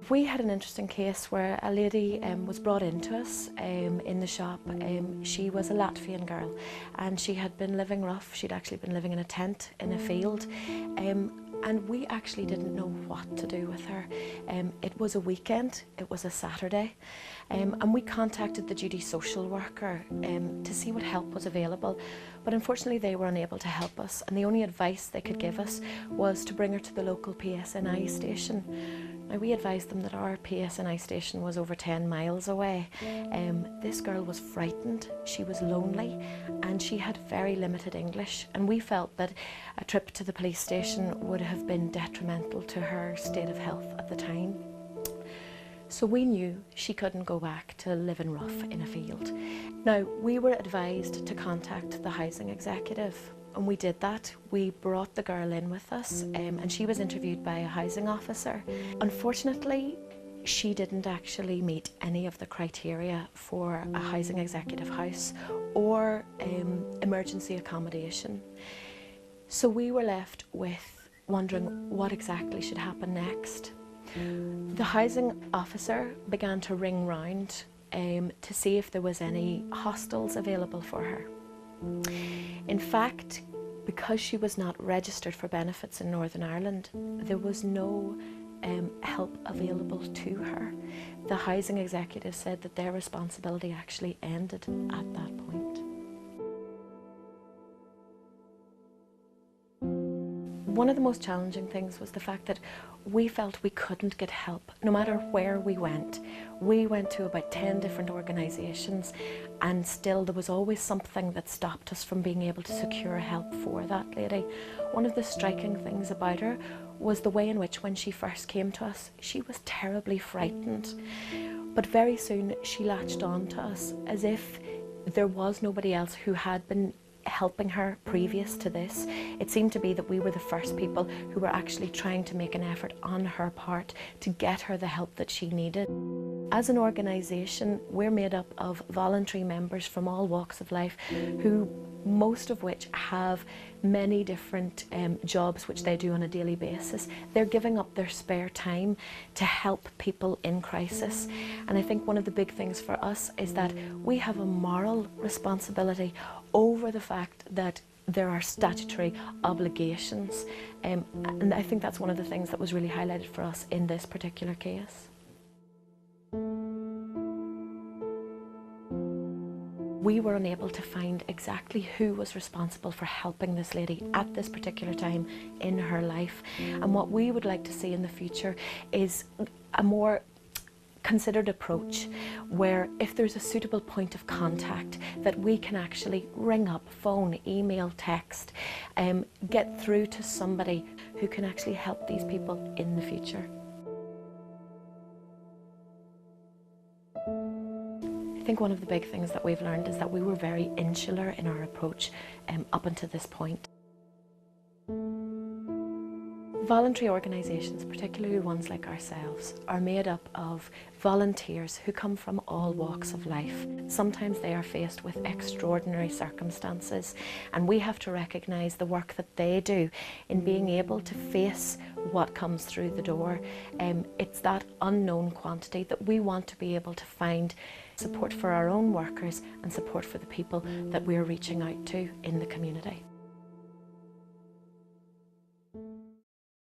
We had an interesting case where a lady was brought into us in the shop. She was a Latvian girl and she had been living rough. She'd actually been living in a tent in a field, and we actually didn't know what to do with her. It was a weekend, it was a Saturday, and we contacted the duty social worker to see what help was available, but unfortunately they were unable to help us, and the only advice they could give us was to bring her to the local PSNI station. Now, we advised them that our PSNI station was over 10 miles away. This girl was frightened, she was lonely, and she had very limited English, and we felt that a trip to the police station would have been detrimental to her state of health at the time. So we knew she couldn't go back to living rough in a field. Now, we were advised to contact the housing executive, and we did that. We brought the girl in with us, and she was interviewed by a housing officer. Unfortunately, she didn't actually meet any of the criteria for a housing executive house or emergency accommodation. So we were left with wondering what exactly should happen next. The housing officer began to ring round to see if there was any hostels available for her. In fact, because she was not registered for benefits in Northern Ireland, there was no help available to her. The housing executive said that their responsibility actually ended at that point. One of the most challenging things was the fact that we felt we couldn't get help. No matter where we went to about 10 different organisations, and still there was always something that stopped us from being able to secure help for that lady. One of the striking things about her was the way in which, when she first came to us, she was terribly frightened. But very soon she latched on to us as if there was nobody else who had been helping her previous to this. It seemed to be that we were the first people who were actually trying to make an effort on her part to get her the help that she needed. As an organisation, we're made up of voluntary members from all walks of life, who most of which have many different jobs which they do on a daily basis. They're giving up their spare time to help people in crisis. And I think one of the big things for us is that we have a moral responsibility over the fact that there are statutory obligations. And I think that's one of the things that was really highlighted for us in this particular case. We were unable to find exactly who was responsible for helping this lady at this particular time in her life. And what we would like to see in the future is a more considered approach, where if there's a suitable point of contact, that we can actually ring up, phone, email, text, get through to somebody who can actually help these people in the future. I think one of the big things that we've learned is that we were very insular in our approach up until this point. Voluntary organisations, particularly ones like ourselves, are made up of volunteers who come from all walks of life. Sometimes they are faced with extraordinary circumstances, and we have to recognise the work that they do in being able to face what comes through the door. It's that unknown quantity that we want to be able to find support for our own workers and support for the people that we're reaching out to in the community.